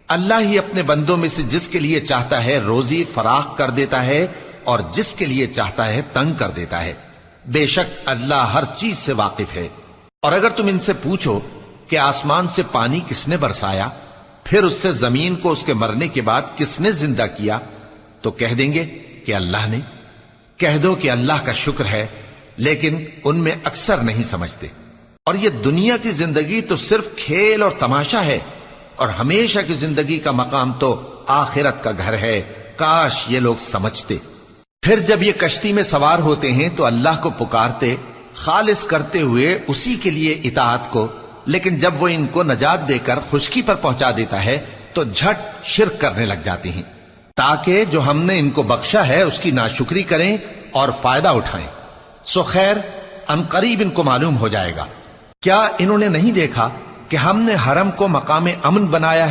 अल्लाह ही अपने बंदों में से जिसके लिए चाहता है रोजी फराख कर देता है और जिसके लिए चाहता है तंग कर देता है। बेशक अल्लाह हर चीज से वाकिफ है। और अगर तुम इनसे पूछो कि आसमान से पानी किसने बरसाया, फिर उससे जमीन को उसके मरने के बाद किसने जिंदा किया, तो कह देंगे कि अल्लाह ने। कह दो कि अल्लाह का शुक्र है, लेकिन उनमें अक्सर नहीं समझते। और ये दुनिया की जिंदगी तो सिर्फ खेल और तमाशा है, और हमेशा की जिंदगी का मकाम तो आखिरत का घर है। काश ये लोग समझते। फिर जब ये कश्ती में सवार होते हैं तो अल्लाह को पुकारते, खालिस करते हुए उसी के लिए इताअत को। लेकिन जब वो इनको नजात देकर खुशकी पर पहुंचा देता है तो झट शिर्क करने लग जाते हैं, ताकि जो हमने इनको बख्शा है उसकी नाशुक्री करें और फायदा उठाएं। सो खैर अनकरीब इनको मालूम हो जाएगा। क्या इन्होंने नहीं देखा कि हमने हरम को मकाम अमन बनाया है?